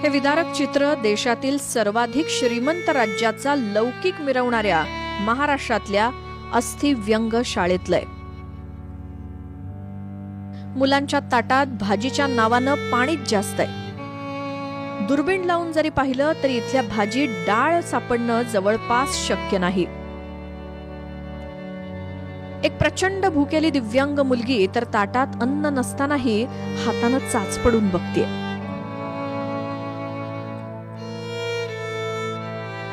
हे विदारक चित्र देशातील सर्वाधिक श्रीमंत राज्याचा लौकिक मिरवणाऱ्या महाराष्ट्रातल्या अस्थिव्यंग शाळेतलंय। मुलांच्या ताटात भाजीच्या नावानं पाणीच जास्त आहे। दुर्बीण लावून जरी पाहिलं तरी इथल्या भाजीत डाळ सापडणं जवळपास शक्य नाही। एक प्रचंड भुकेली दिव्यांग मुलगी तर ताटात अन्न नसतानाही हातानं चाच पडून बघतेय।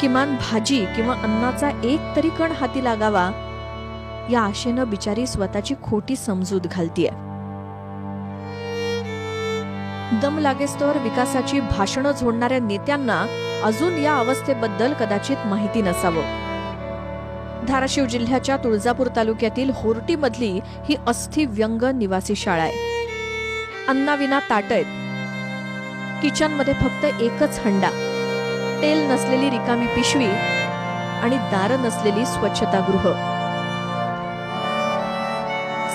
किमान भाजी किंवा अन्नाचा एक तरी कण हाती लागावा या आशेनं बिचारी स्वतःची खोटी समजूत घालतीये। दम लागेस्तोवर विकासाची भाषणं झोडणाऱ्या नेत्यांना अजून या अवस्थेबद्दल कदाचित माहिती नसावं। धाराशिव जिल्ह्याच्या तुळजापूर तालुक्यातील होर्टीमधली ही अस्थिव्यंग निवासी शाळा आहे। अन्नाविना ताट आहेत। किचनमध्ये फक्त एकच हंडा, तेल नसलेली रिकामी पिशवी आणि दार नसलेली स्वच्छतागृह।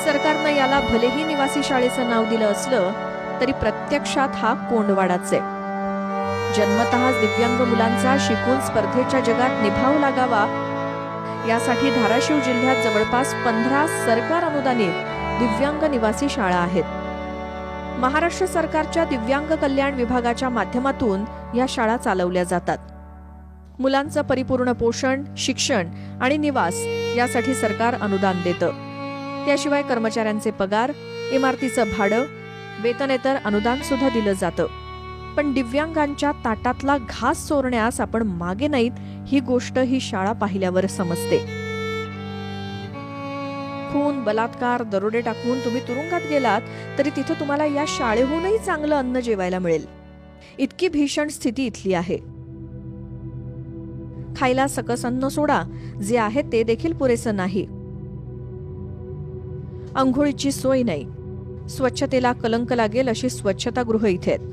सरकारनं याला भलेही निवासी शाळेचं नाव दिलं असलं तरी प्रत्यक्षात हा कोंडवाडाच आहे। जन्मतःच दिव्यांग मुलांचा शिकून स्पर्धेच्या जगात निभाव लागावा यासाठी धाराशिव जिल्ह्यात जवळपास 15 सरकार अनुदानित दिव्यांग निवासी शाळा आहेत। महाराष्ट्र सरकारच्या दिव्यांग कल्याण विभागाच्या माध्यमातून या शाळा चालवल्या जातात। मुलांचं परिपूर्ण पोषण, शिक्षण आणि निवास यासाठी सरकार अनुदान देतं। त्याशिवाय कर्मचाऱ्यांचे पगार, इमारतीचं भाडं, वेतनेतर अनुदान सुद्धा दिलं जातं। पण दिव्यांगांच्या ताटातला घास चोरण्यास आपण मागे नाहीत ही गोष्ट ही शाळा पाहिल्यावर समजते। खून, बलात्कार, दरोडे टाकून तुम्ही तुरुंगात गेलात तरी तिथे तुम्हाला या शाळेहूनही चांगलं अन्न जेवायला मिळेल, इतकी भीषण स्थिती इथली आहे। खायला सकस अन्न सोडा, जे आहे ते देखील पुरेसं नाही। अंघोळीची सोय नाही, स्वच्छतेला कलंक लागेल अशी स्वच्छतागृह इथे आहेत।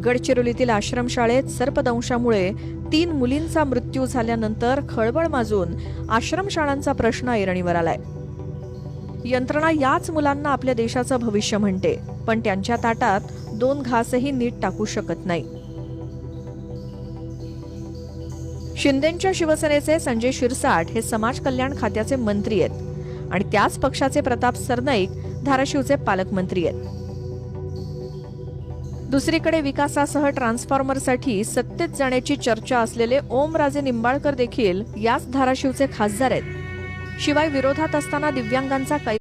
गडचिरोलीतील आश्रमशाळेत सर्पदंशामुळे 3 मुलींचा मृत्यू झाल्यानंतर खळबळ माजून आश्रमशाळांचा प्रश्न ऐरणीवर आलाय। यंत्रणा याच मुलांना आपल्या देशाचं भविष्य म्हणते, पण त्यांच्या ताटात 2 घासही नीट टाकू शकत नाही। शिंदेंच्या शिवसेनेचे संजय शिरसाट हे समाज कल्याण खात्याचे मंत्री आहेत आणि त्याच पक्षाचे प्रताप सरनाईक धाराशिवचे पालकमंत्री आहेत। दुसरीकडे विकासासह ट्रान्सफॉर्मरसाठी सत्तेत जाण्याची चर्चा असलेले ओमराजे निंबाळकर देखील याच धाराशिवचे खासदार आहेत। शिवाय विरोधात असताना दिव्यांगांचा